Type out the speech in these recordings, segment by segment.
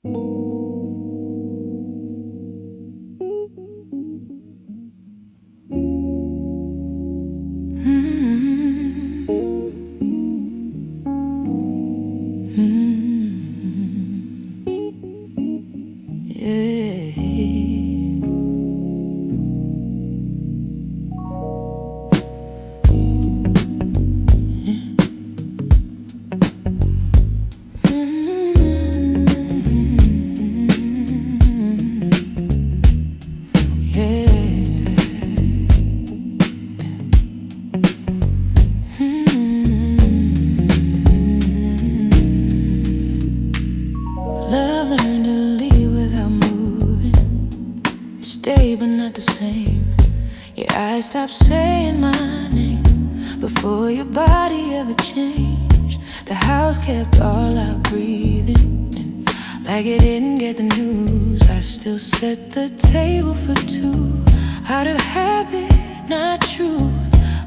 Love learned to leave without moving, stay but not the same. Your eyes stopped saying my name before your body ever changed. The house kept all our breathing, and like it didn't get the news, I still set the table for two. Out of habit, not truth,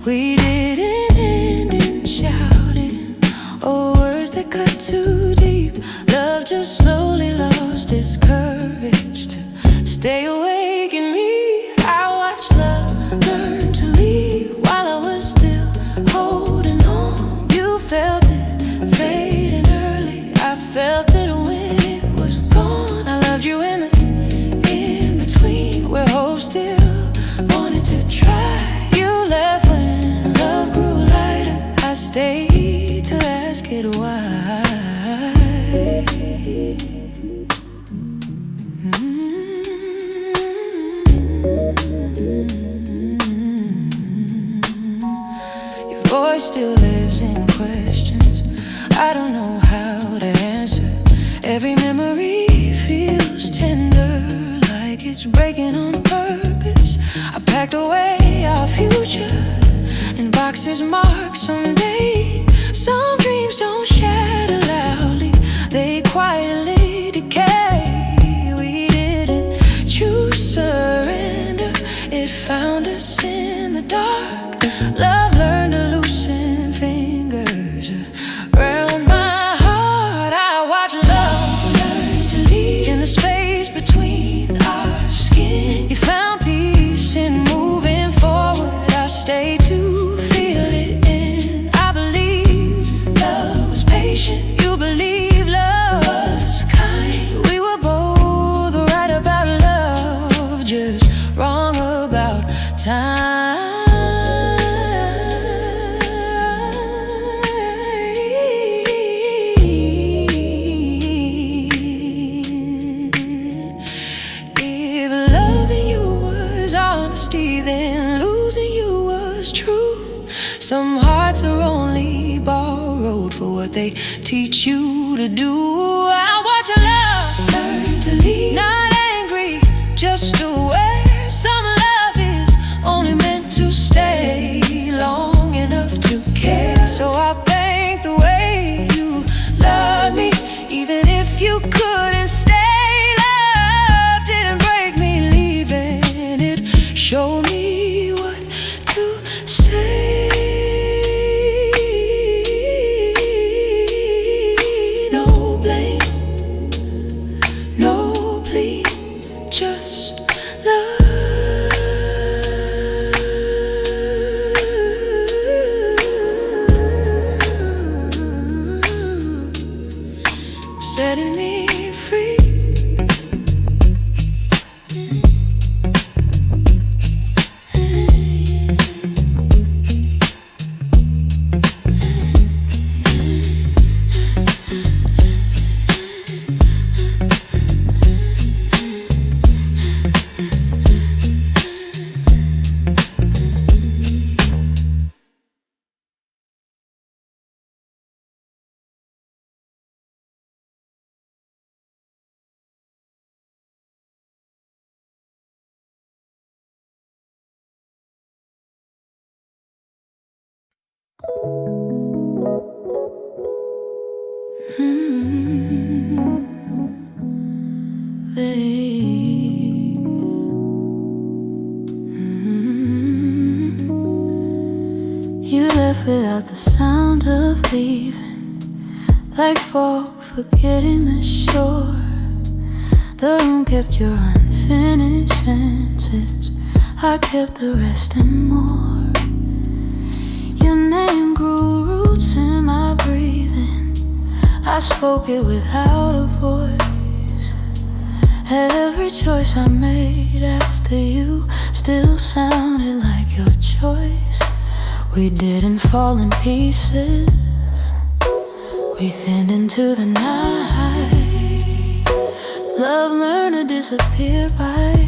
we didn't end in shouting or words that cut too deep. Love just slowly lost its courage to stay awake in me. I watched love learn to leave while I was still holding on. You felt it fading early, I felt it when it was gone. I loved you in the in-between, where hope still wanted to try. You left when love grew lighter, I stayed to ask it why. Your voice still lives in questions I don't know how to answer. Every memory feels tender, like it's breaking on purpose. I packed away our future in boxes marked someday. Some dreams don't shatter loudly, they quietly decay. We didn't choose surrender, it found us in the dark. Love learned to loosen fingers around my heart. I watched love learn to leave in the space between our skin. You found peace in moving forward, I stayed to feel it in. I believe love was patient, you believe love was kind. We were both right about love, just wrong about time. If loving you was honesty, then losing you was true. Some hearts are only borrowed for what they teach you to do. I watch your love learn to leave, not angry, just aware. Some love is only meant to stay long enough to care. So I thank the way you love me, even if you couldn't stay. Love didn't break me leaving, it showed me what to say. No blame, no plea, just love. Setting me free. You left without the sound of leaving, like folk forgetting the shore. The room kept your unfinished sentences. I kept the rest and more. Your name grew roots in my breathing. I spoke it without a voice. Every choice I made after you still sounded like your choice. We didn't fall in pieces. We thinned into the night. Love learned to disappear by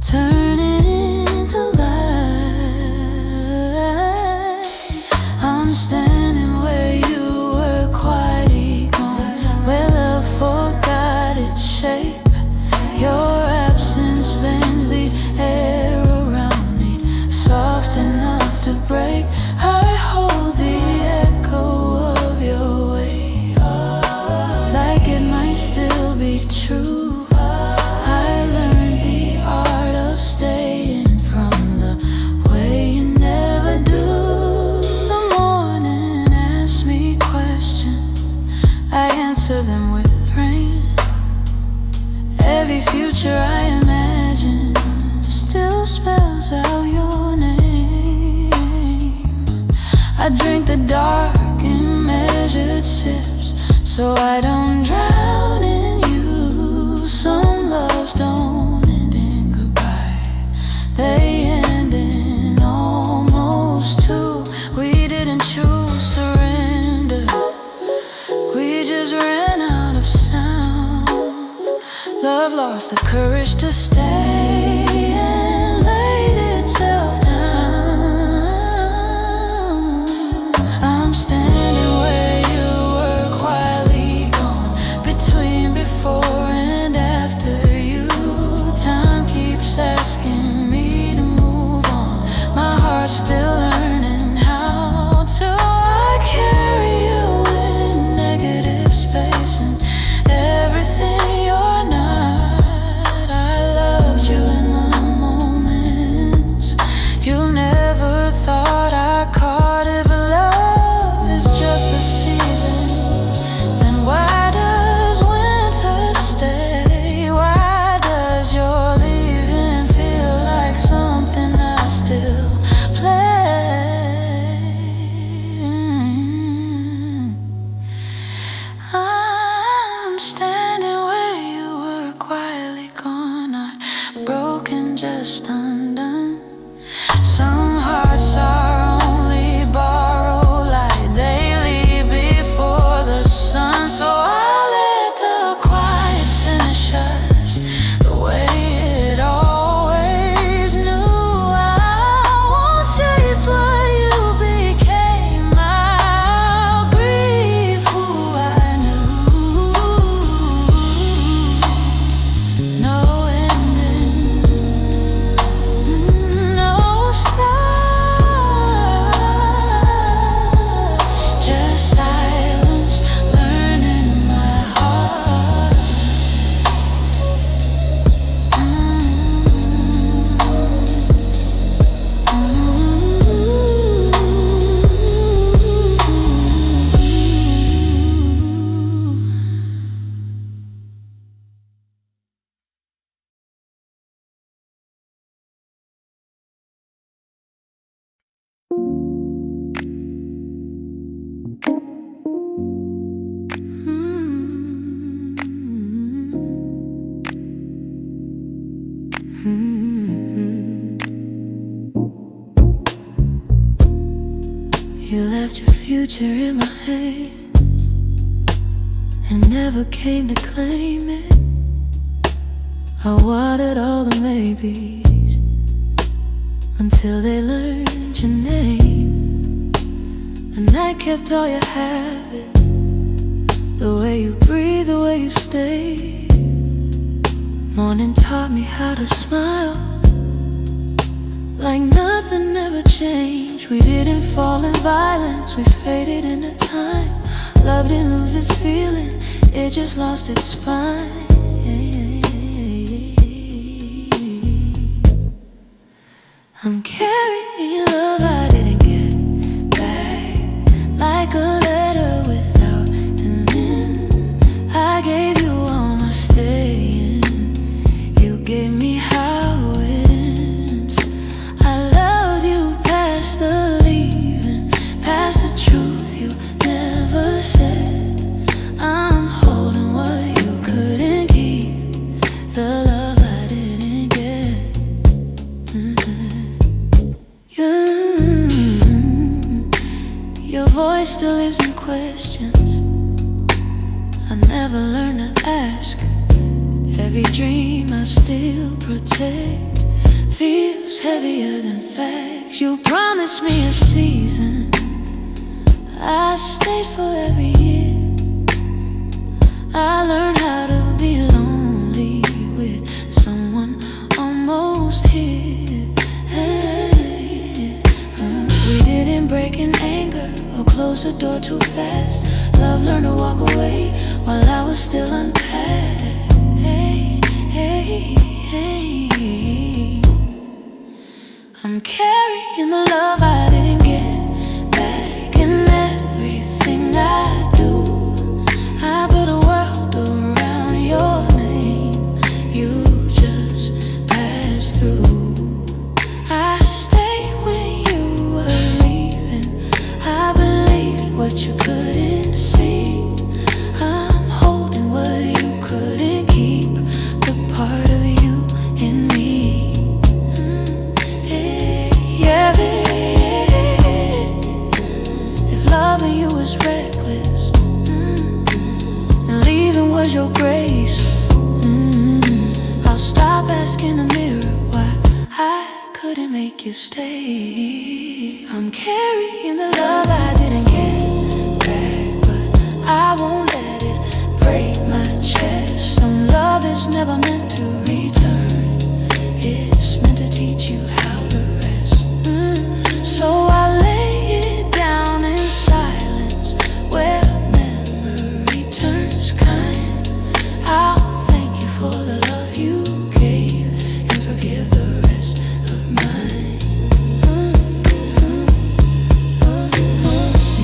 turning into light. I'm standing where you were quietly gone, where love forgot its shape. Your absence bends the air around me, soft enough to break. I hold the echo of your weight, like it might still be true. I learned the art of staying from the way you never do. The morning asks me questions, I answer them with rain. Every future I imagine still spells out your name. I drink the dark in measured sips, so I don't drown in you. Some loves don't end in goodbye, they end in almost too. We didn't choose surrender, we just ran out of sound. Love lost the courage to stay and laid itself down. I'm standing where you were quietly gone, between before and after you. Time keeps asking me to move on. My heart's still learning how to. I carry you in negative space and everything you're not. I loved you in the moments you never thought I caught. If love is just a season, then why does winter stay? Why does your leaving feel like something I still play? I'm standing where you were quietly gone, not broken, just undone. Some hearts are only borrowed light, they leave before the sun. So I let the quiet finish us the way it always knew. I won't chase what you became, I'll grieve who I knew. No ending, no start, just silence learning my heart. You left your future in my hands and never came to claim it. I wanted all the maybes until they learned your name. The night kept all your habits, the way you breathe, the way you stay. Morning taught me how to smile, like nothing ever changed. We didn't fall in violence, we faded into time. Love didn't lose its feeling, it just lost its spine. I'm carrying love I didn't get back, like a letter without an end. I gave you all my stay, questions I never learned to ask. Every dream I still protect feels heavier than facts. You promised me a season, I stayed for every year. I learned how to be lonely with someone almost here. We didn't break in anger or close the door too fast. Love learned to walk away while I was still unpacked. I'm carrying the love I didn't get back in everything I do. I built a world around your name, you just passed through. I stayed when you were leaving, I believed what you couldn't see. I'm holding what you couldn't keep, the part of you in me. If loving you was reckless, and leaving was your grace, I'll stop asking the mirror why I couldn't make you stay. I'm carrying the love I didn't get back, but I won't let it break my chest. Some love is never meant to return, it's meant to teach you how to rest. So I lay it down in silence, where memory turns kind. I'll thank you for the love you gave and forgive the rest of mine.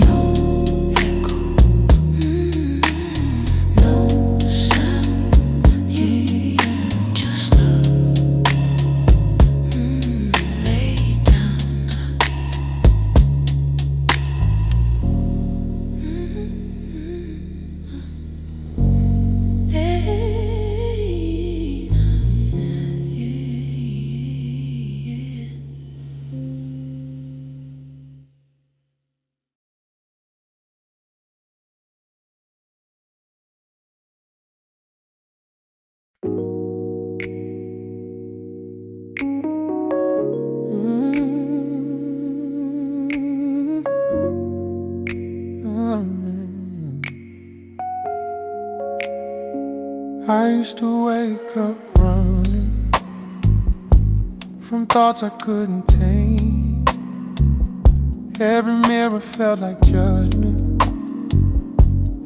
No echo, no sound, just love. Lay down. I used to wake up running from thoughts I couldn't tame. Every mirror felt like judgment,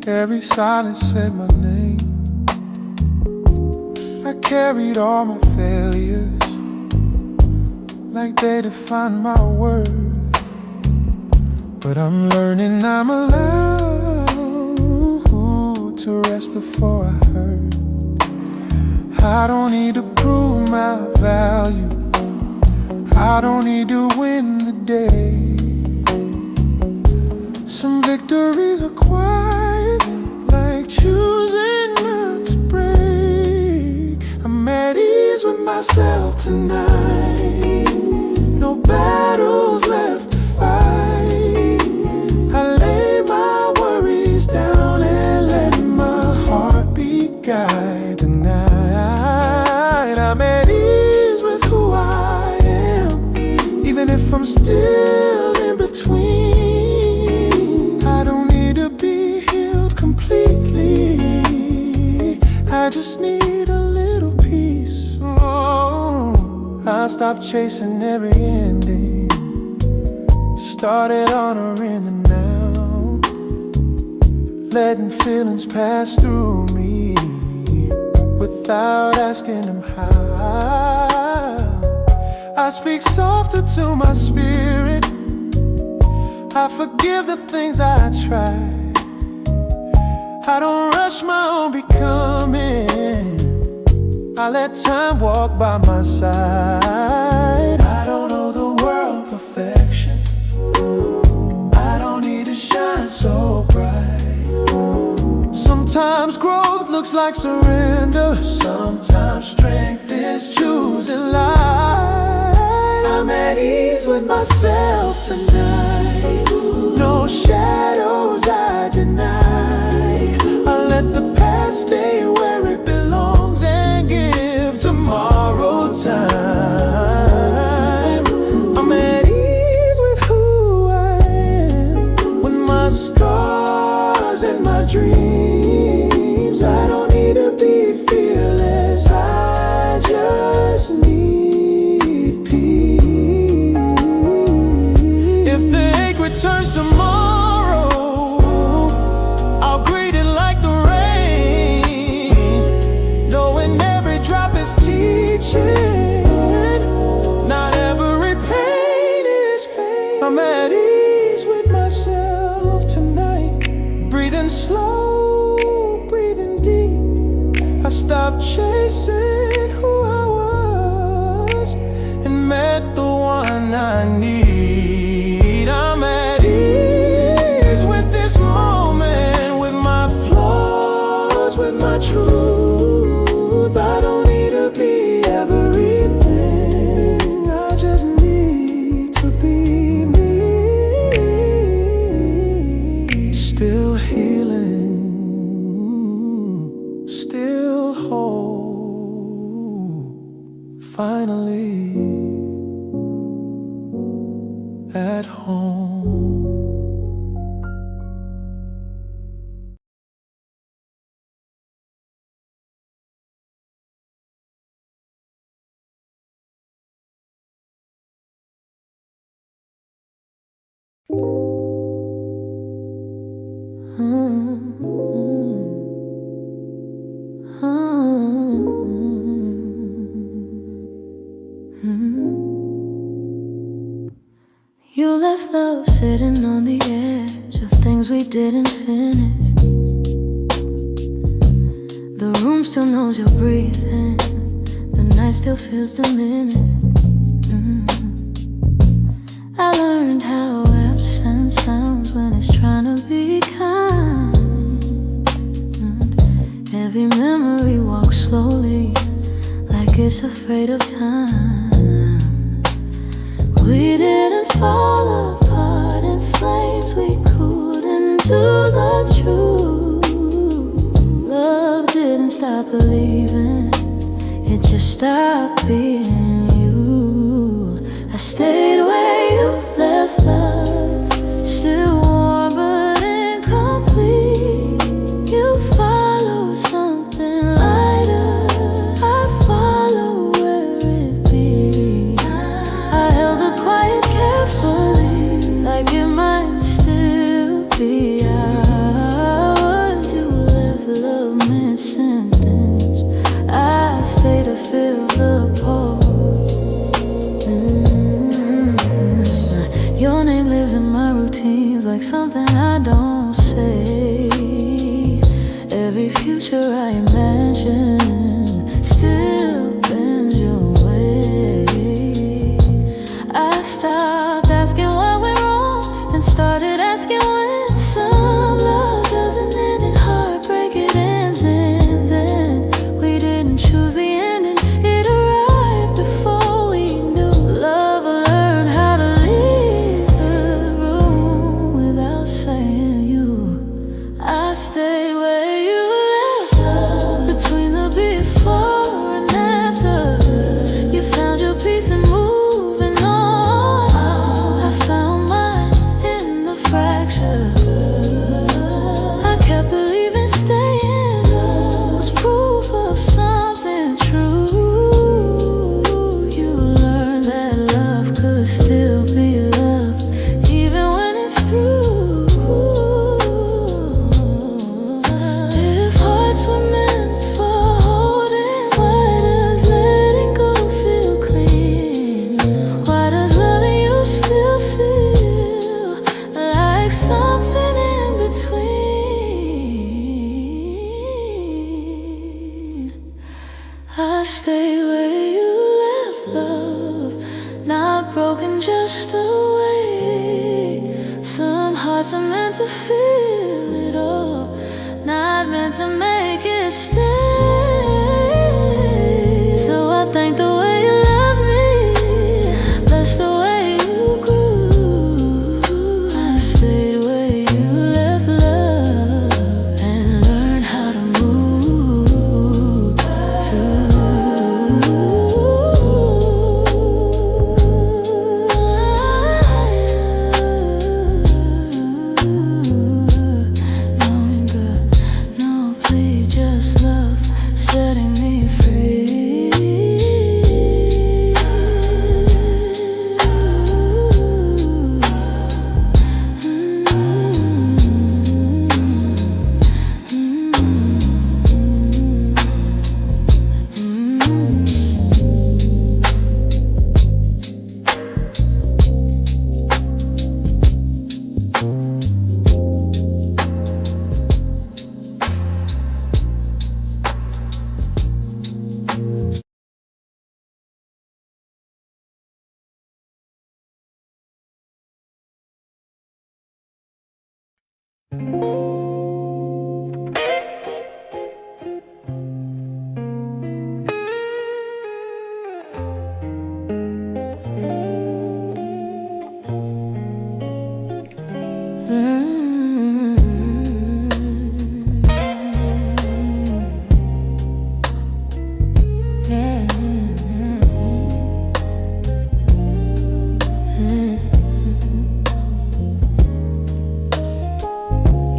every silence said my name. I carried all my failures like they defined my worth. But I'm learning I'm allowed to rest before I hurt. I don't need to prove my value, I don't need to win the day. Some victories are quiet, like choosing not to break. I'm at ease with myself tonight, no battles left to fight. I lay my worries down and let my heart be guide the night. I'm at ease with who I am, even if I'm still in between. I don't need to be healed completely, I just need a little peace. Oh, I stopped chasing every ending, started honoring the now, letting feelings pass through me without asking them how. I speak softer to my spirit, I forgive the things I tried. I don't rush my own becoming, I let time walk by my side. I don't know the world perfection, I don't need to shine so bright. Sometimes growth looks like surrender, sometimes strength is choosing light. I'm at ease with myself tonight, no shadows I deny. I let the past stay where it belongs and give tomorrow time. I'm at ease with who I am, with my scars and my dreams. I don't need to be fearless, I just need peace. If the ache returns tomorrow, I'll greet it like the rain, knowing every drop is teaching, not every pain is pain. I'm at ease with myself tonight, breathing slow, breathing deep. I stopped chasing who I was and met the one I need. I'm at ease with this moment, with my flaws, with my truth. I don't need to be everything, I just need to be me. Still healing, still whole, finally at home. You left love sitting on the edge of things we didn't finish. The room still knows you're breathing, the night still feels diminished. I learned how absence sounds when it's trying to be kind. Every memory walks slowly, like it's afraid of time. We didn't fall apart in flames, we couldn't do the truth. Love didn't stop believing, it just stopped being you. I stayed where you left love, still warm but incomplete. You follow something lighter, I follow where it be. I held the quiet carefully, like it might still be ours. You left love mid-sentence, I stay to fill the pause. Your name lives in my routines like something I don't say. Every future I imagine still bends your way. I stopped asking what went wrong and started asking when. Some love doesn't end in heartbreak, it ends and then we didn't choose the ending, it arrived before we knew. Love learned how to leave the room without saying you. I stay where you left love, between the before and after. You found your peace and moving on, I found mine in the fracture. I kept believing staying was proof of something true. You learned that love could still be love, even when it's through. If hearts were meant for holding, why does letting go feel clean? Why does loving you still feel like something in between? I stay where you left love, not broken, just away. Some hearts are meant to feel it all, not meant to make it stay. So I thank the way you love me, bless the way you grew. I stayed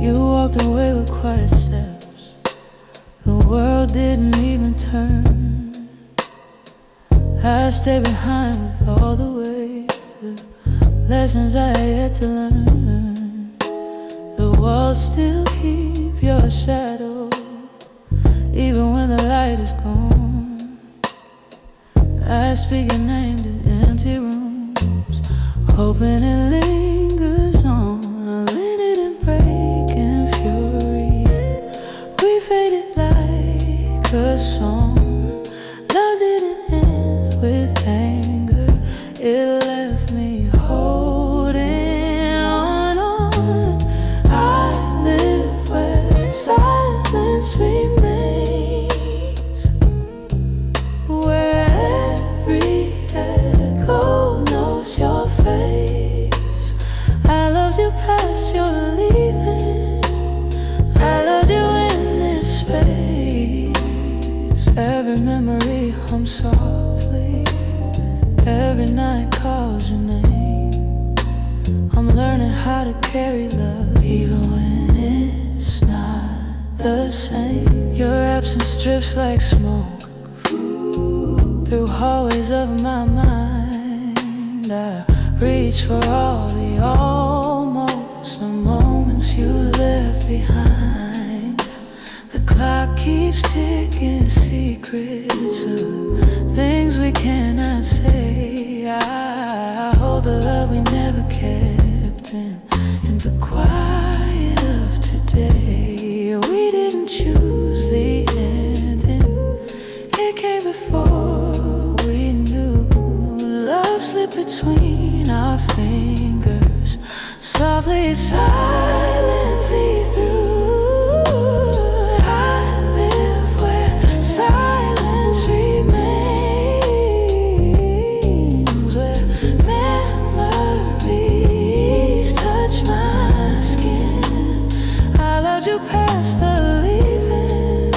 You walked away with quiet steps. The world didn't even turn. I stayed behind with all the weight of lessons I had yet to learn. The walls still keep your shadow, even when the light is gone. I speak your name to empty rooms, hoping it lingers on. Unlimited and breaking fury, we faded like a song. Love didn't end with anger, it left me holding on. I live where silence remains, where every echo knows your face. I loved you past your leaving, I loved you in this space. Every memory hums softly, every night calls your name. I'm learning how to carry love, even when it's not the same. Your absence drifts like smoke through hallways of my mind. I reach for all the almost, the moments you left behind. The clock keeps ticking, secrets of things we cannot say. I hold the love we never kept in the quiet of today. We didn't choose the ending, it came before we knew. Love slipped between our fingers, softly, silently through. I live where silence remains, where memories touch my skin. I loved you past the leaving,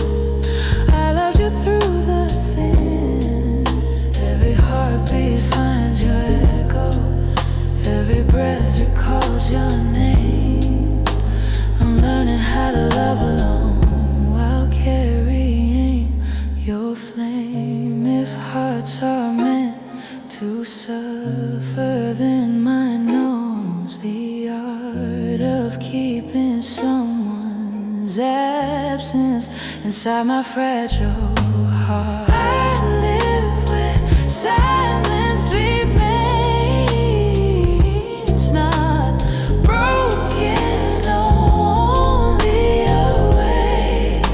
I loved you through the thin. Every heartbeat finds your echo, every breath recalls your name. I'm learning how to love alone while carrying your flame. If hearts are meant to suffer, then mine knows the art of keeping someone's absence inside my fragile heart. I live where silence remains, not broken, only awake.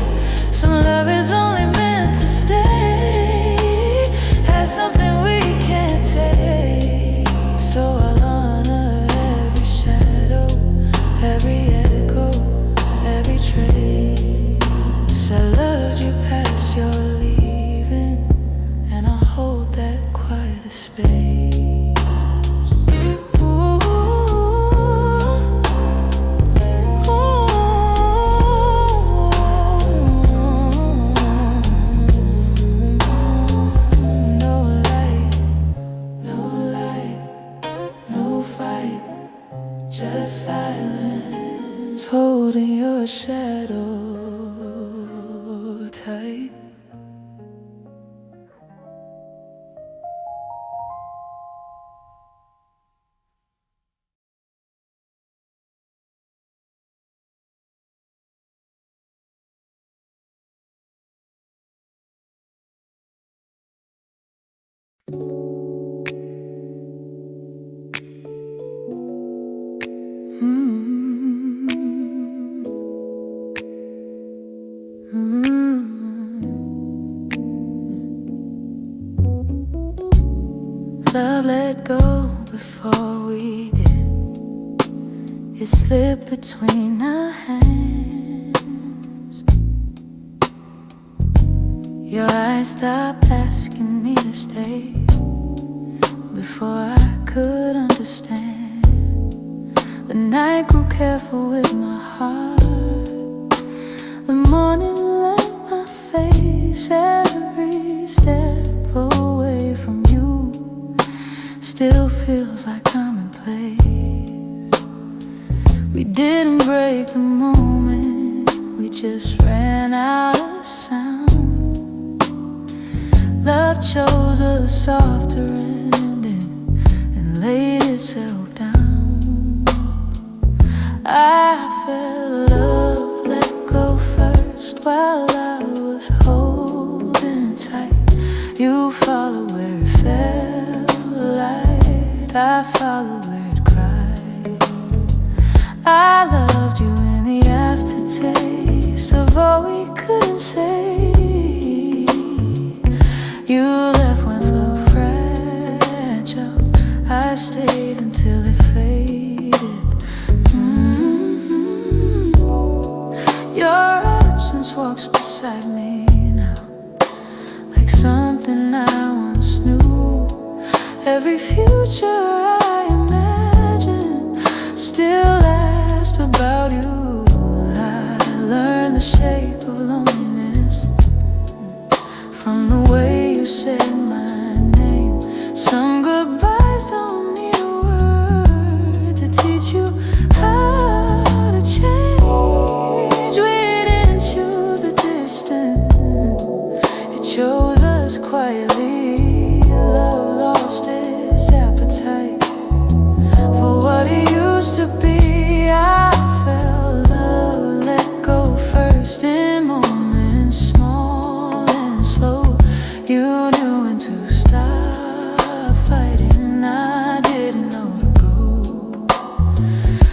Some love is only meant to stay, has something we can't take. So I'll honor every shadow, every echo, every trace. I loved you past your leaving, and I hold that quiet space. Ooh, no light, no light, no fight, just silence, holding your shadow tight. Love let go before we did. it slipped between our hands. Your eyes stopped asking me to stay before I could understand. The night grew careful with my heart. The morning let my face. Every step away from you still feels like commonplace. We didn't break the moment, we just ran out of sound. Love chose a softer ending and laid itself down. I felt love let go first while I was holding tight. You followed where it felt light, I followed where it cried. I loved you in the aftertaste of all we couldn't say. You left when felt fragile, I stayed until it faded. Your absence walks beside me now, like something I once knew. Every future I imagine still asked about you. I learned the shape of loneliness from the way you said my name. Some goodbyes don't need a word to teach you how to change. We didn't choose the distance, it chose us quietly. Love lost its appetite for what it used to be. I felt love let go first in moments small and slow. You knew when to stop fighting, I didn't know to go.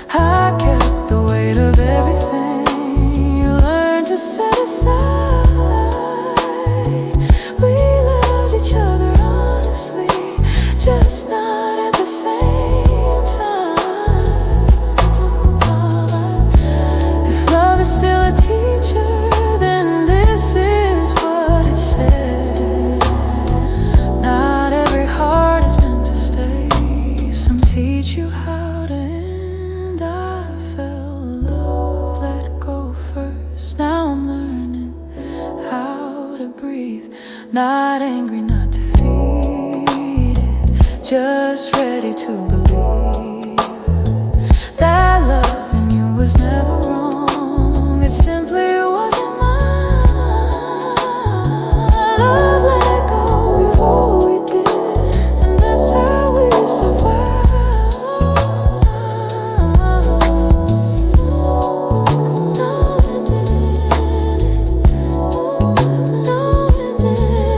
I kept the weight of everything you learned to set aside. We loved each other honestly, just not at the same time. If love is still a teacher, then this is what it said. Not every heart is meant to stay. Some teach you how to end. I felt love let go first. Now I'm learning how to breathe. Not angry, not defeated, just ready to believe that loving you was never wrong. It simply wasn't mine. Love let go before we did, and that's how we survived. No, it didn't. No, it didn't.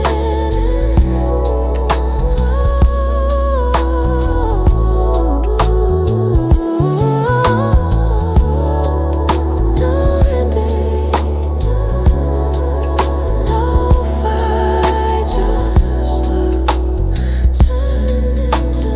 No, it didn't. No fight, just love turning into.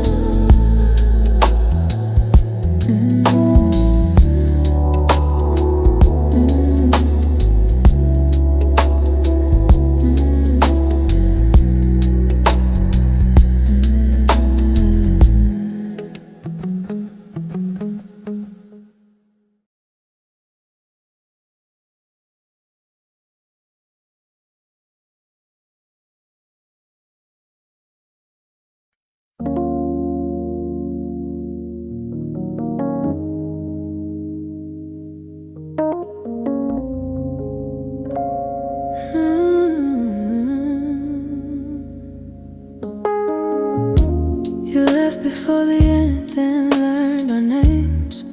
You left before the end and learned our names,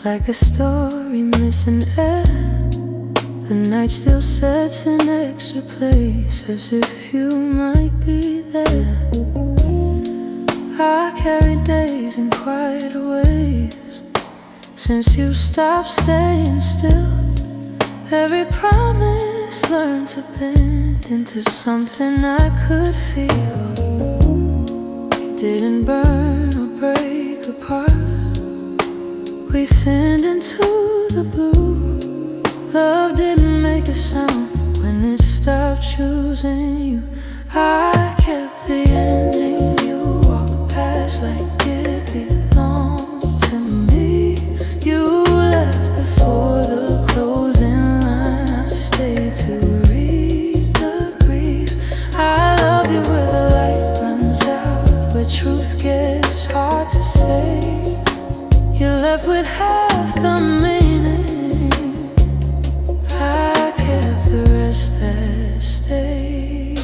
like a story missing air. The night still sets an extra place, as if you might be there. I carried days in quieter ways since you stopped staying still. Every promise learned to bend into something I could feel. Didn't burn or break apart, We thinned into the blue. Love didn't make a sound when it stopped choosing you. I kept the ending. You walked past like it belonged to me. You left before the closing line. I stayed to read the grief. I love you where the light runs out, where truth gets hard to say. You left with half the meaning. I kept the rest that stayed.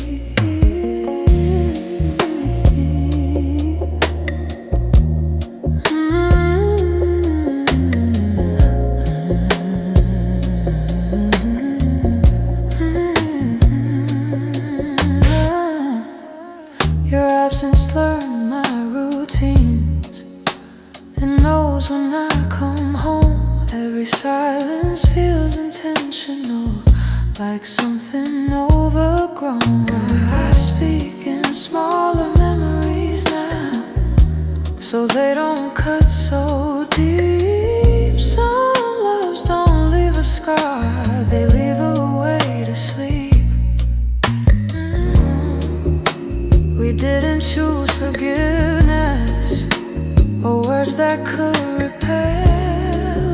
Your absence learned my routines. It knows when I come home. Every silence feels intentional, like something overgrown. I speak in smaller memories now, so they don't cut so deep. Some loves don't leave a scar, they leave a way to sleep. We didn't choose forgiveness or words that could repair.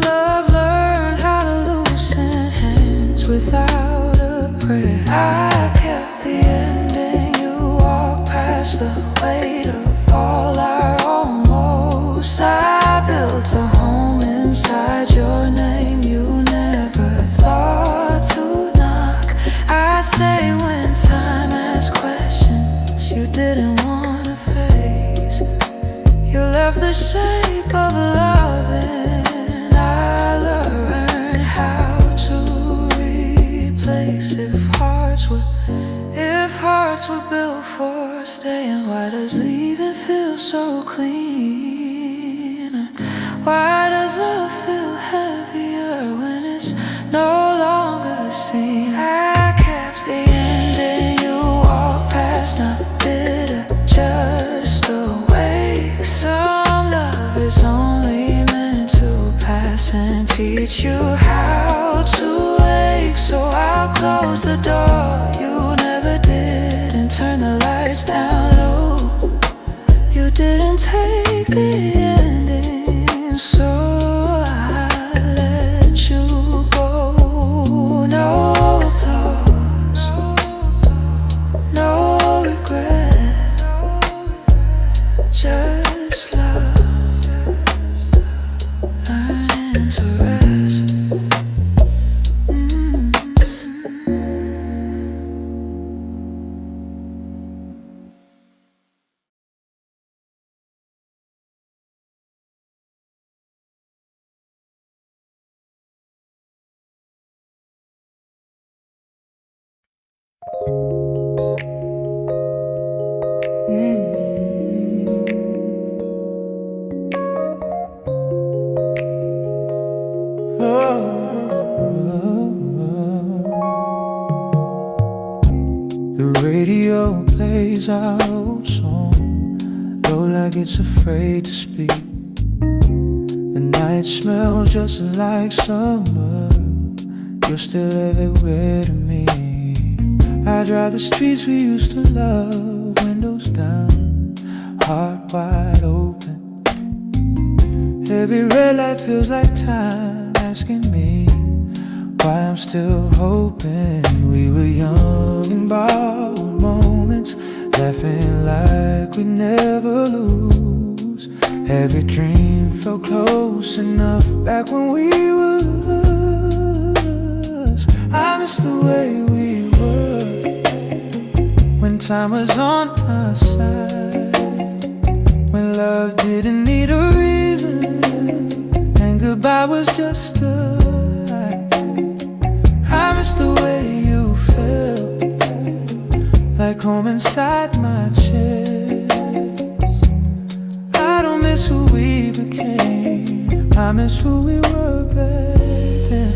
Love learned how to loosen hands without a prayer. I kept the ending. You walked past the weight of all our almost. I built a home inside your name. You never thought to knock. I stay when time asks questions you didn't want to face. You left the shape of love, and I learned how to replace. If hearts were built for staying, why does leaving feel so clean? Why does love feel heavier when it's no longer seen? I kept the ending. You walked past, not bitter, just awake. Some love is only meant to pass and teach you how to wake. So I'll close the door you never did and turn the lights down low. You didn't take the ending, so I let you go. No applause, no regret, just love, learning to rest. The radio plays our old song, low like it's afraid to speak. The night smells just like summer. You're still everywhere to me. I drive the streets we used to love, windows down, heart wide open. Every red light feels like time asking me why I'm still hoping. We were young and borrowed moments, laughing like we'd never lose. Every dream felt close enough back when we was. I miss the way we were when time was on our side, when love didn't need a reason and goodbye was just a act. I miss the way you felt, like home inside my chest. I don't miss who we became, I miss who we were back then.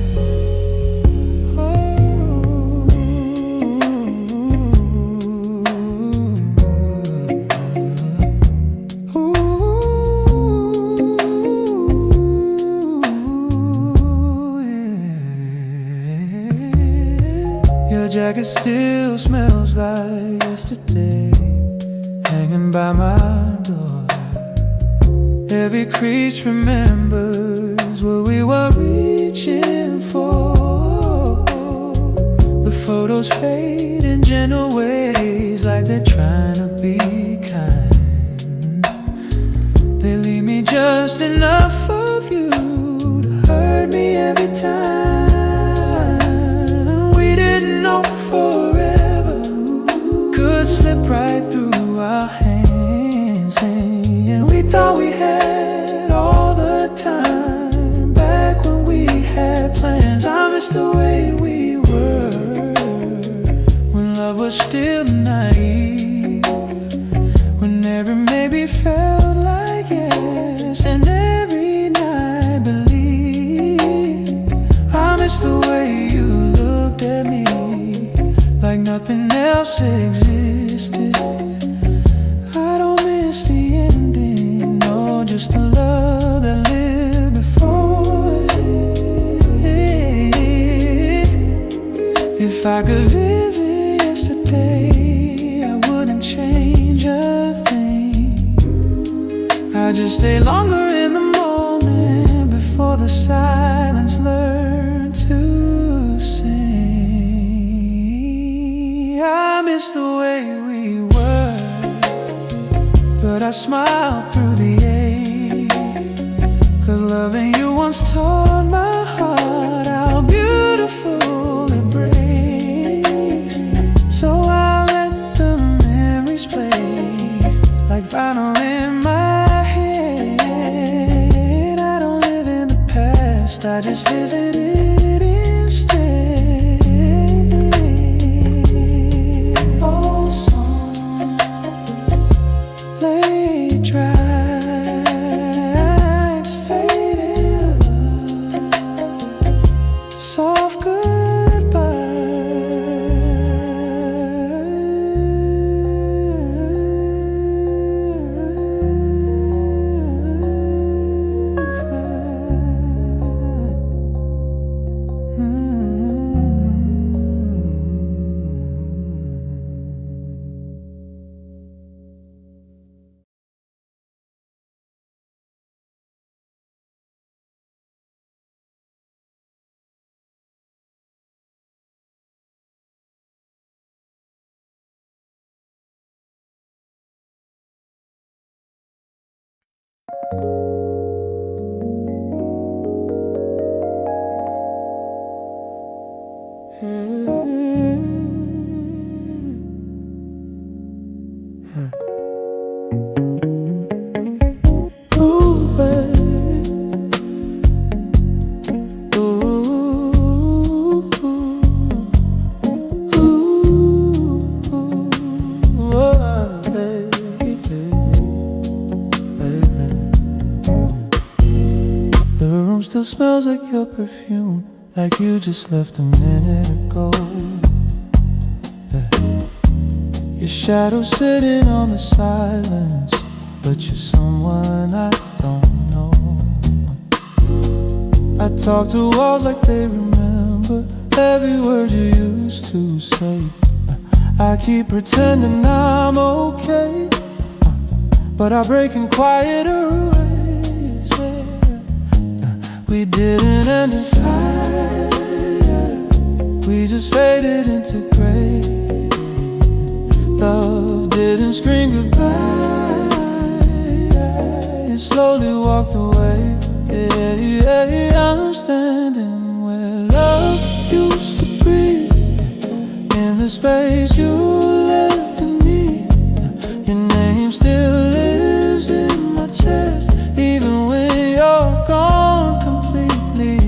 still smells like yesterday, hanging by my door. Every crease remembers what we were reaching for. The photos fade in gentle ways, like they're trying to be kind. They leave me just enough of you to hurt me every time. We didn't know forever could slip right through our hands, and we thought we had all the time back when we had plans. I miss the way we were when love was still naive, when every maybe felt like yes, and every night believed. I miss the way you looked at me like nothing else existed. I don't miss the ending, no, just the love that lived before it. If I could visit yesterday, I wouldn't change a thing. I'd just stay longer in the moment before the silence learned to sing. I miss the way we were, but I smiled through the ache, 'cause loving you once taught my heart how beautiful it breaks. So I'll let the memories play like vinyl in my head. I don't live in the past, I just visit it instead. Old song lay dry, it's faded love, soft still smells like your perfume, like you just left a minute ago. Your shadow sitting on the silence, but you're someone I don't know. I talk to walls like they remember every word you used to say. I keep pretending I'm okay, but I break in quieter ways. We didn't end in fire, we just faded into gray. Love didn't scream goodbye, it slowly walked away. I'm standing where love used to breathe, in the space you left in me. Your name still lives in my chest, even when you're gone completely.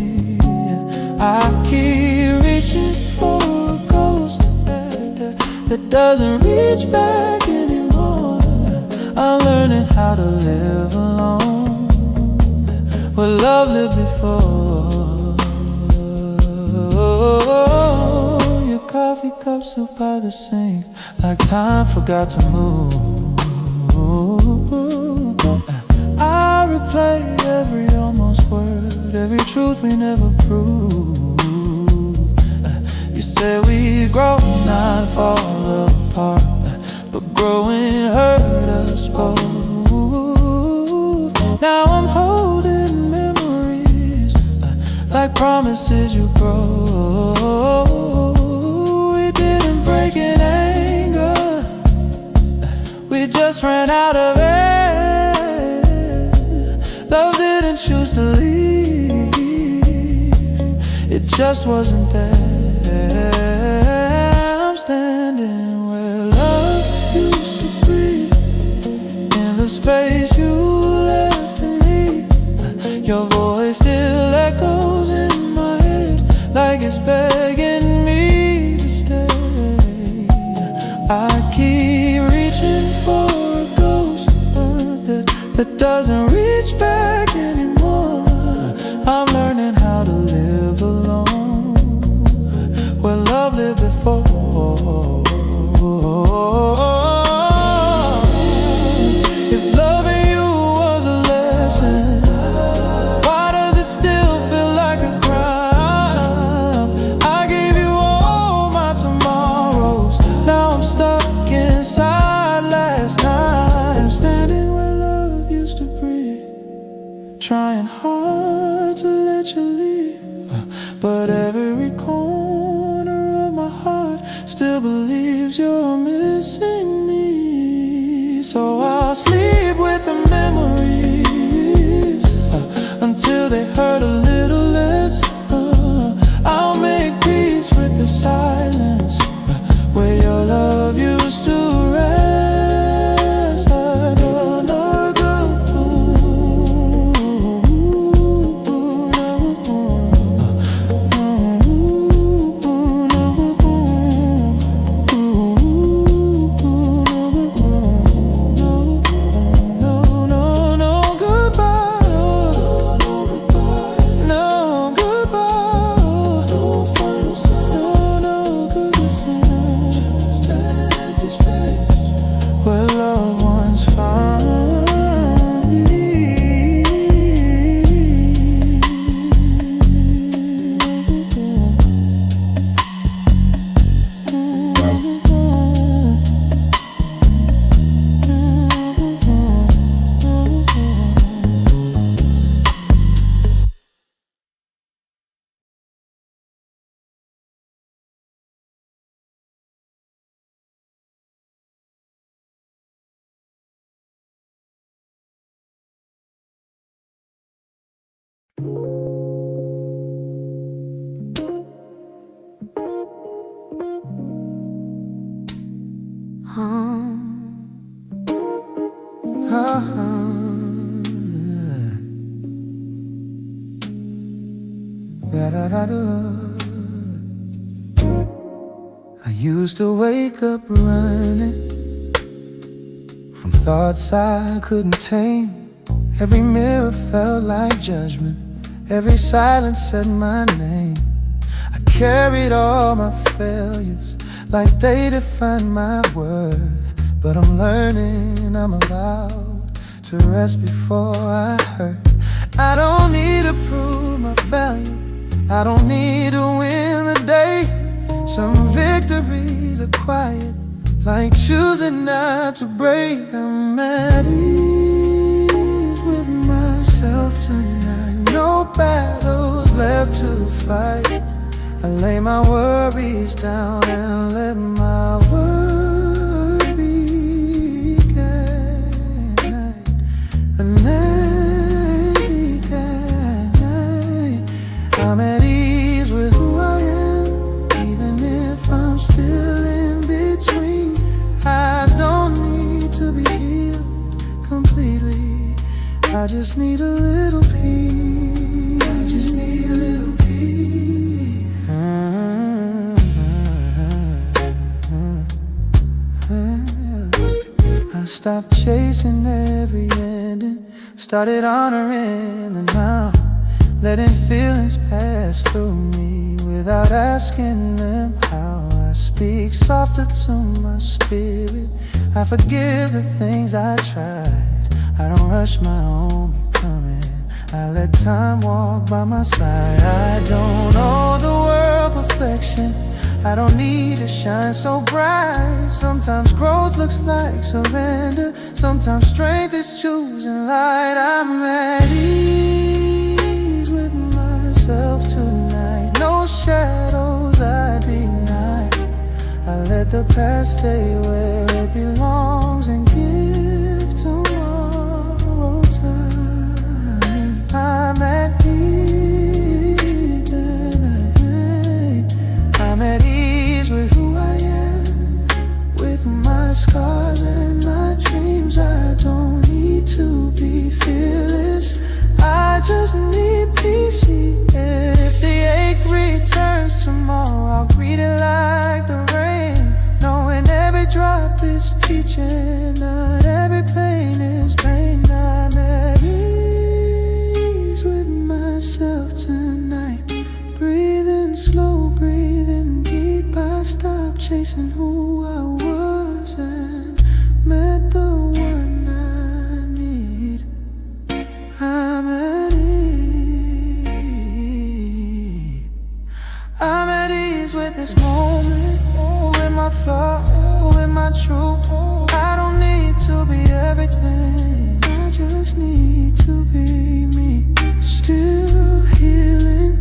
I keep reaching for a ghost that doesn't reach back anymore. I'm learning how to live alone, where love lived before. Your coffee cup still by the sink, like time forgot to move. I replay every almost word, every truth we never proved. You're said we'd grow, not fall apart, but growing hurt us both. Now I'm holding memories like promises you broke. We didn't break in anger, we just ran out of air. Love didn't choose to leave, it just wasn't there. I'm standing where love used to breathe, in the space you left in me. Your voice still echoes in my head, like it's begging me to stay. I keep reaching for a ghost that doesn't reach back anymore. I'm learning how to live alone where love lived before. If loving you was a lesson, why does it still feel like a crime? I gave you all my tomorrows, now I'm stuck inside last night. I'm standing where love used to breathe, trying hard to let you leave, but every corner of my heart still believes you're missing me. So I'll sleep with the memories until they hurt a little less. I'll make peace with the silence where your love used to rest. I don't know. I used to wake up running from thoughts I couldn't tame. Every mirror felt like judgment, every silence said my name. I carried all my failures like they defined my worth, but I'm learning I'm allowed to rest before I hurt. I don't need to prove my value, I don't need to win the day. Some victories are quiet, like choosing not to break. I'm at ease with myself tonight, no battles left to fight. I lay my worries down and let my worry guide. I'm at ease with who I am, even if I'm still in between. I don't need to be healed completely, I just need a little peace. I just need a little peace. I stopped chasing every ending, started honoring the now, letting feelings pass through me without asking them how. I speak softer to my spirit, I forgive the things I tried. I don't rush my own becoming, I let time walk by my side. I don't owe the world perfection, I don't need to shine so bright. Sometimes growth looks like surrender. Sometimes strength is choosing light. I'm at ease with myself tonight. No shadows I deny. I let the past stay where it belongs and give tomorrow time. I'm at ease tonight. I'm at ease with who I am, with my scars and my dreams. I don't need to be fearless, I just need peace. If the ache returns tomorrow, I'll greet it like the rain, knowing every drop is teaching, not every pain is pain. I'm at ease with myself tonight. Breathing slow, breathing deep. I stopped chasing who I was and met the one I need. I'm at ease. I'm at ease with this moment, with my flaw, with my truth. I don't need to be everything, I just need to be me. Still healing,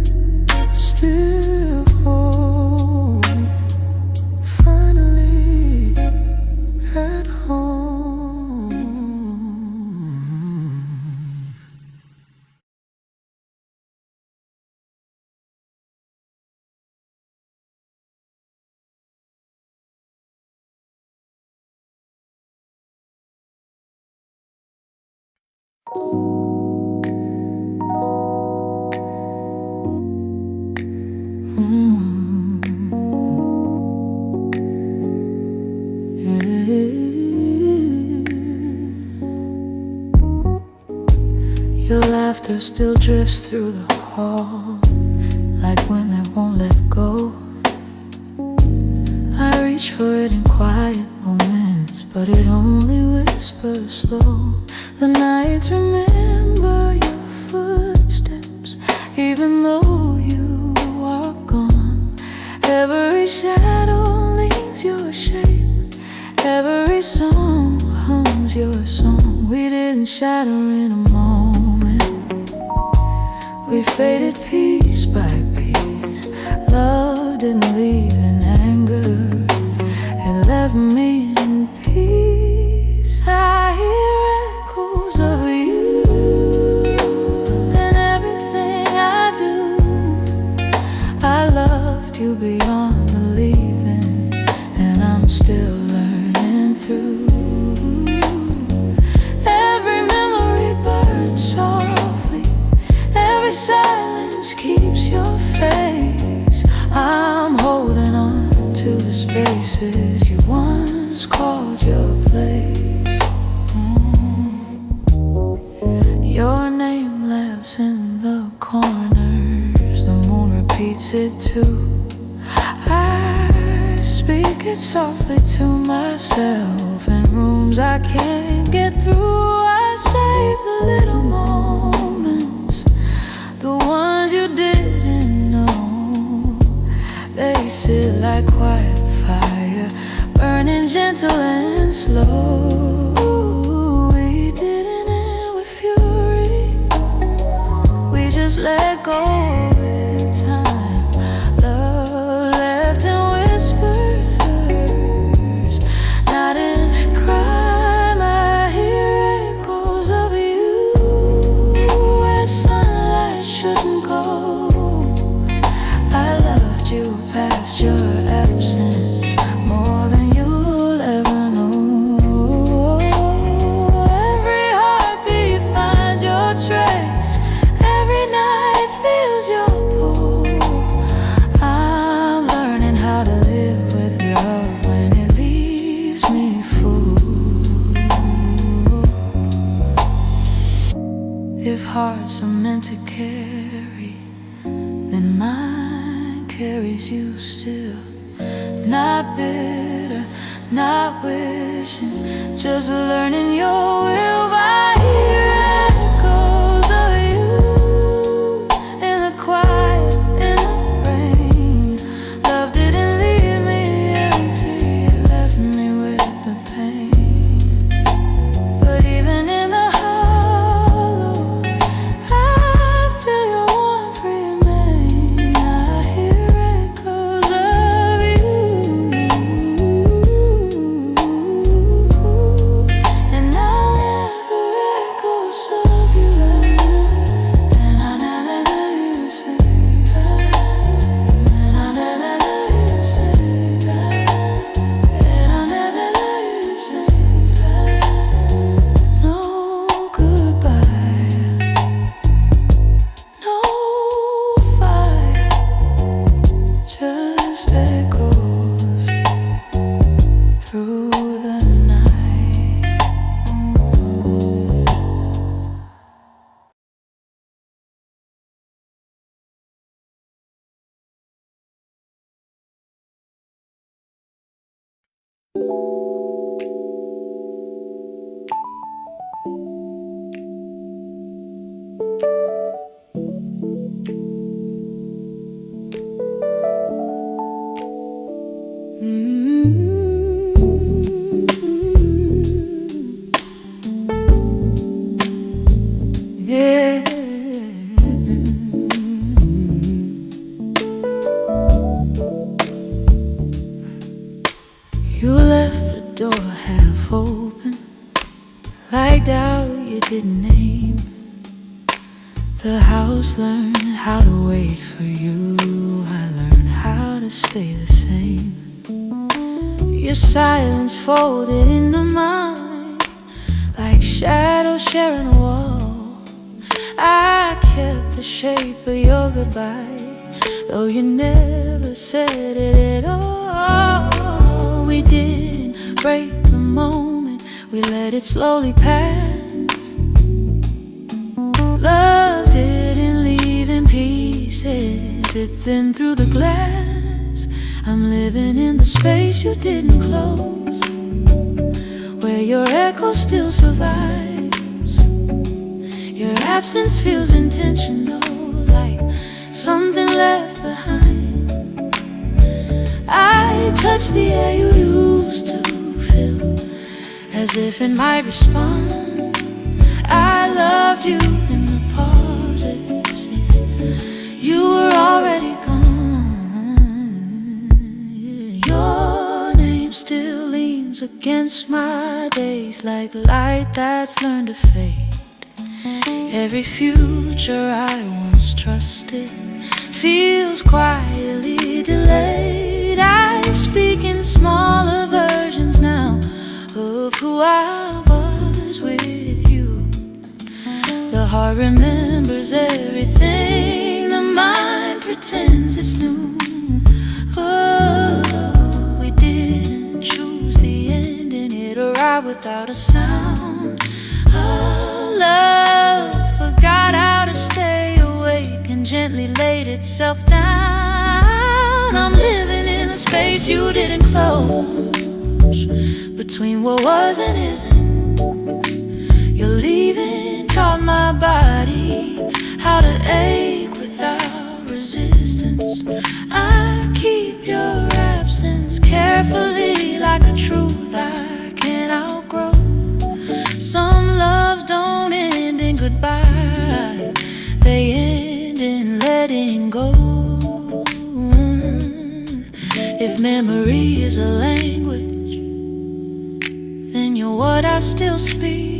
still whole. Finally at home. Your laughter still drifts through the hall, like when they won't let go. I reach for it in quiet moments, but it only whispers slow. The nights remember your footsteps, even though you are gone. Every shadow leaves your shape, every song hums your song. We didn't shatter in a moment, we faded piece by piece. Love didn't leave in anger, it left me in peace. I hear echoes of you in everything I do. I loved you beyond believing, and I'm still learning through. Every memory burns softly, every silence keeps your face. I'm holding on to the spaces you once called your place. Your name lives in the corners, the moon repeats it too. I speak it softly to myself in rooms I can't get through. I save the little moments, the ones you didn't know. They sit like quiet fire, burning gentle and slow. We didn't end with fury, we just let go with time. Love left in whispers, not in crime. I hear echoes of you where sunlight shouldn't go. I loved you past your absence, more than you'll ever know. Every heartbeat finds your trace, every night feels your pull. I'm learning how to live with love when it leaves me full. If hearts are meant to carry, then mine carries you still. Not bitter, not wishing, just learning your will. I hear echoes of you in the quiet, in the rain. Love didn't leave door half open, like doubt you didn't name. The house learned how to wait for you. I learned how to stay the same. Your silence folded into mine, like shadows sharing a wall. I kept the shape of your goodbye, though you never said it at all. We didn't break the moment, we let it slowly pass. Love didn't leave in pieces, it thinned through the glass. I'm living in the space you didn't close, where your echo still survives. Your absence feels intentional, like something left behind. I touch the air you used to feel, as if it might respond. I loved you in the pauses, you were already gone. Your name still leans against my days, like light that's learned to fade. Every future I once trusted feels quietly delayed. I speak in smaller versions now of who I was with you. The heart remembers everything, the mind pretends it's new. Oh, we didn't choose the end, and it arrived without a sound. Oh, love forgot how to stay awake and gently laid itself down. I'm living in the space you didn't close, between what was and isn't. You're leaving taught my body how to ache without resistance. I keep your absence carefully, like a truth I can't outgrow. Some loves don't end in goodbye, they end in letting go. If memory is a language, then you're what I still speak.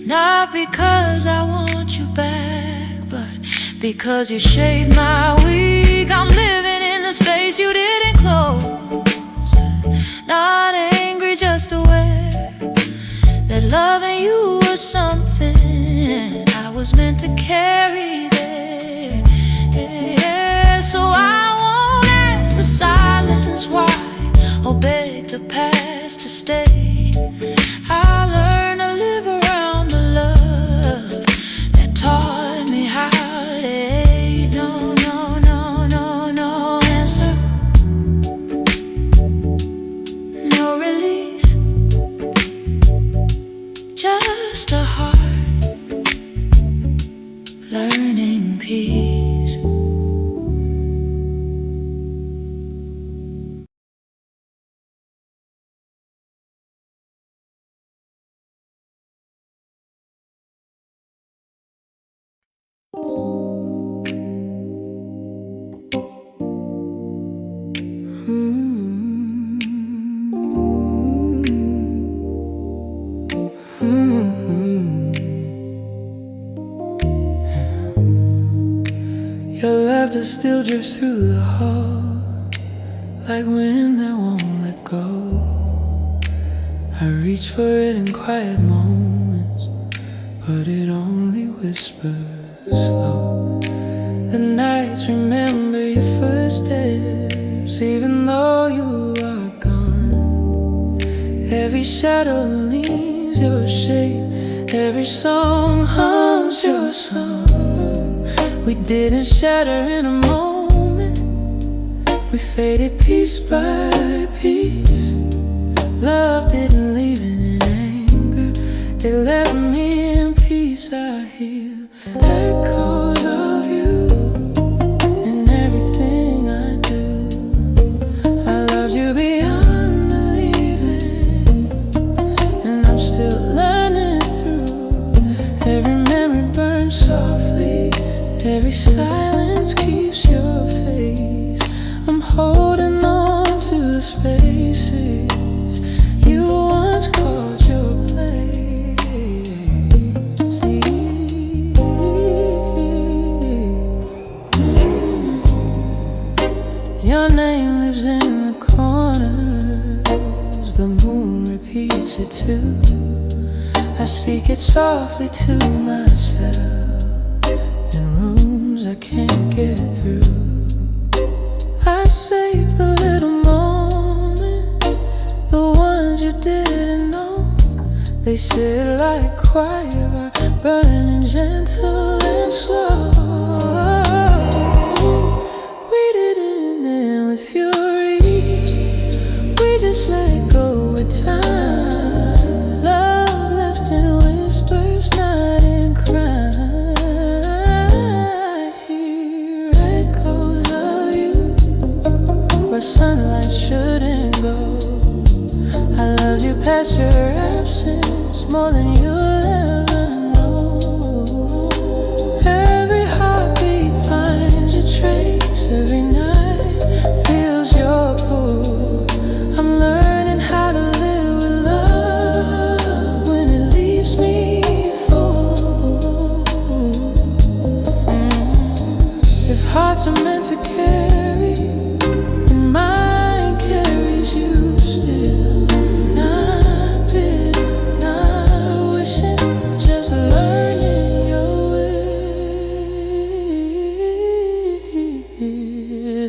Not because I want you back, but because you shaped my week. I'm living in the space you didn't close, not angry, just aware that loving you was something I was meant to carry there. Yeah, so I won't ask the silence why, or beg the past to stay. I learned to live around the love that taught me how to hate. No, no, no, no, no answer, no release, just a heart learning peace. Your laughter still drifts through the hall, like wind that won't let go. I reach for it in quiet moments, but it only whispers slow. The nights remember your footsteps, even though you are gone. Every shadow leans your shape, every song hums your song. We didn't shatter in a moment, we faded piece by piece. Love didn't leave in anger, it left me in peace. I hear echoes of you in everything I do. I loved you beyond believing, and I'm still learning through. Every memory burns softly, every silence keeps your face. I'm holding on to the spaces just called your place. Your name lives in the corners, the moon repeats it too. I speak it softly to myself in rooms I can't get through. I save the little moments, the ones you didn't know. They sit like quiet, burning gentle and slow. We didn't end with fury, we just let go with time. Love left in whispers, not in crime. I hear echoes of you where sunlight shouldn't go. I loved you past your absence, more than you'll ever know. Every heartbeat finds your trace, every night feels your pull. I'm learning how to live with love when it leaves me full. If hearts are meant to carry, then mine carries you still. Not bitter, not wishing, just learning your way.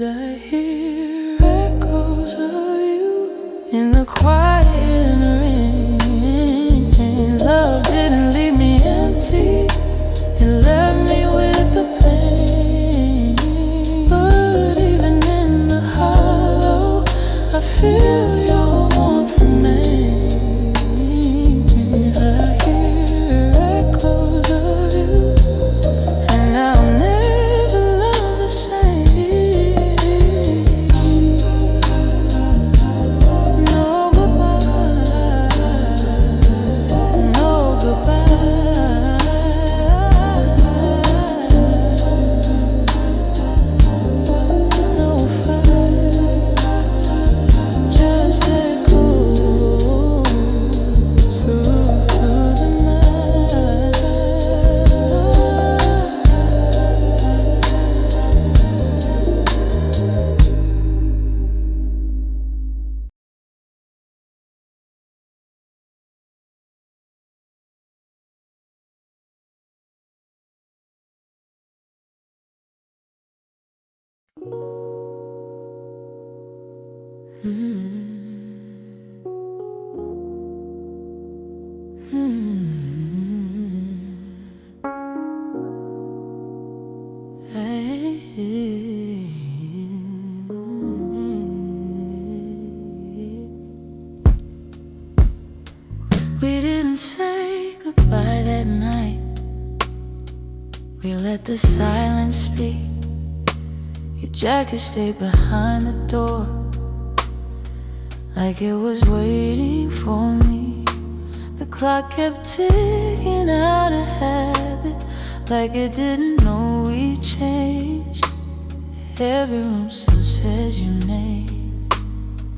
I hear echoes of you in the quiet and the rain. Love didn't leave me empty, it left me with the pain. But even in the hollow, I feel your warmth remain. I hear echoes of you, and I'll never love the same. No goodbye, no goodbye. No fight, just echoes through the night. We didn't say goodbye that night. We let the silence speak. Your jacket stayed behind the door, like it was waiting for me. The clock kept ticking out of habit, like it didn't know we changed. Every room still says your name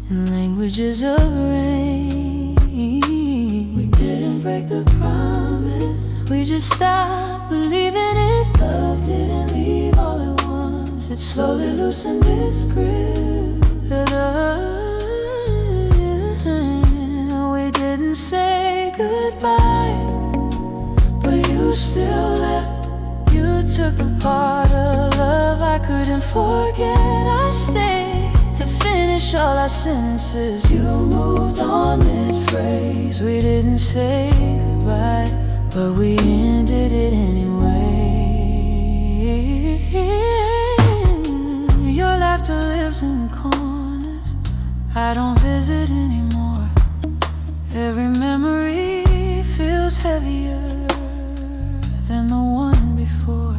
in languages of rain. We didn't break the promise, we just stopped believing it. Love didn't leave all at once, it slowly loosened its grip. We didn't say goodbye, but you still left. You took the part of love I couldn't forget. I stayed to finish all our sentences. You moved on mid-phrase. We didn't say goodbye, but we ended it anyway. Your laughter lives in corners I don't visit anymore. Every memory feels heavier than the one before.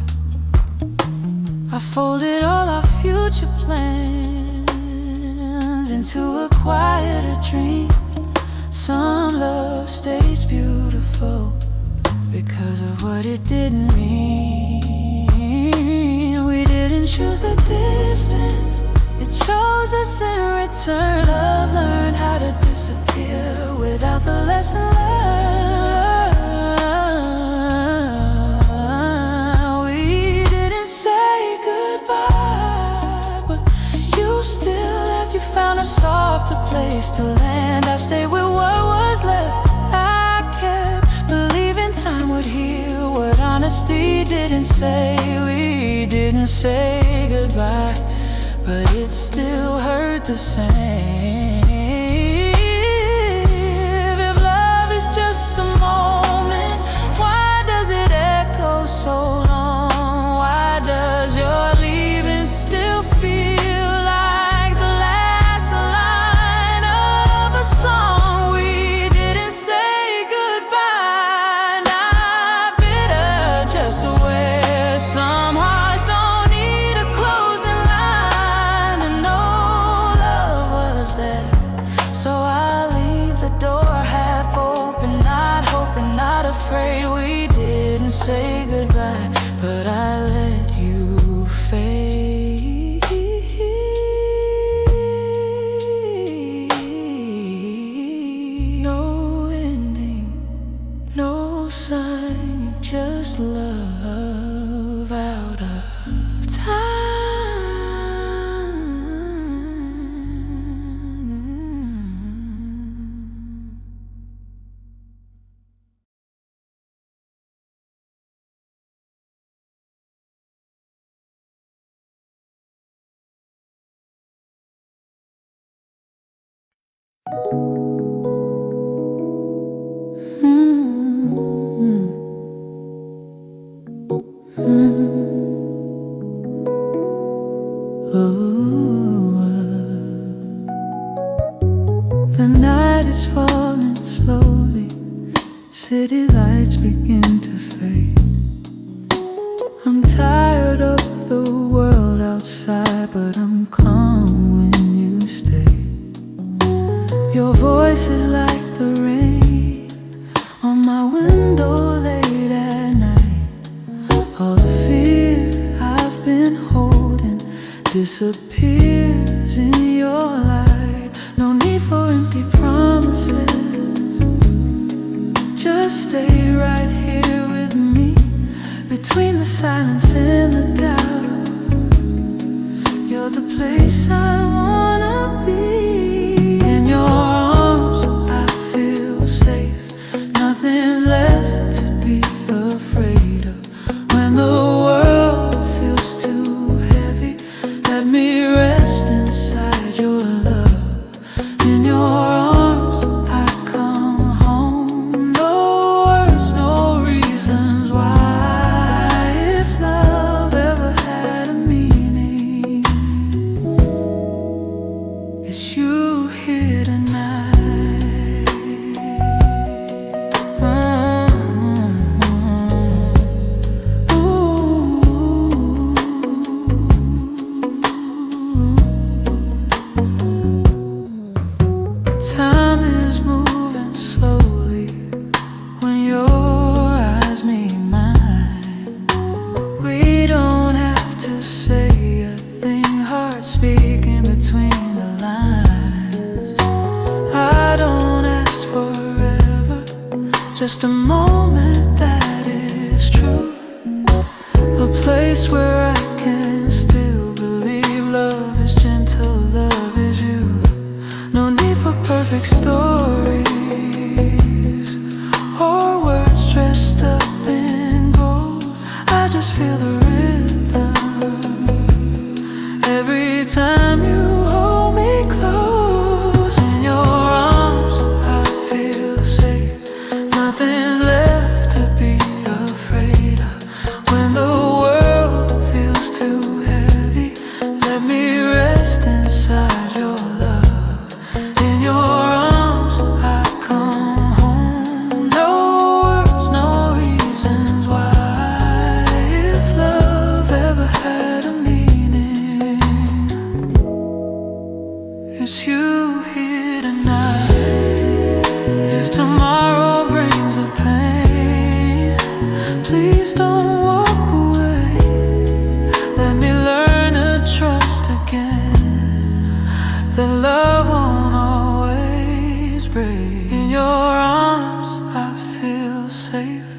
I folded all our future plans into a quieter dream. Some love stays beautiful because of what it didn't mean. We didn't choose the distance, it chose us in return. Love learned how to disappear without the lesson learned. We didn't say goodbye, but you still left. You found a softer place to land. I stayed with what was left. I kept believing time would heal what honesty didn't say. We didn't say goodbye, but it still hurt the same. If love is just a moment, why does it echo so long? Why does your leaving still feel like the last line of a song? We didn't say goodbye, not bitter, just aware. Some hearts don't need a closing line, and no love was there. So I leave the door half open, not hoping, not afraid. We didn't say goodbye, but I let you fade. No ending, no sign, just love out of time. The night is falling slowly, city lights begin to fade. I'm tired of the world outside, but I'm calm when you stay. Your voice is like the rain on my window late at night. All the fear I've been holding disappears in your light. No need for empty promises, just stay right here with me. Between the silence and the doubt, you're the place I wanna be. In your arms I feel safe, nothing's left to be afraid of. When the world feels too heavy, let me rest inside your love. In your arms I come home. No words, no reasons why. If love ever had a meaning, it's you here tonight. Time is moving slowly when your eyes meet mine. We don't have to say a thing, hearts speaking between the lines. I don't ask forever, just a moment that is true. A place where I can still believe love is gentle, love is you. No need for perfect stories or words dressed up in gold. I just feel the rhythm every time you hold me close. In your arms I feel safe, nothing's left to be afraid of. When the world your arms, I feel safe.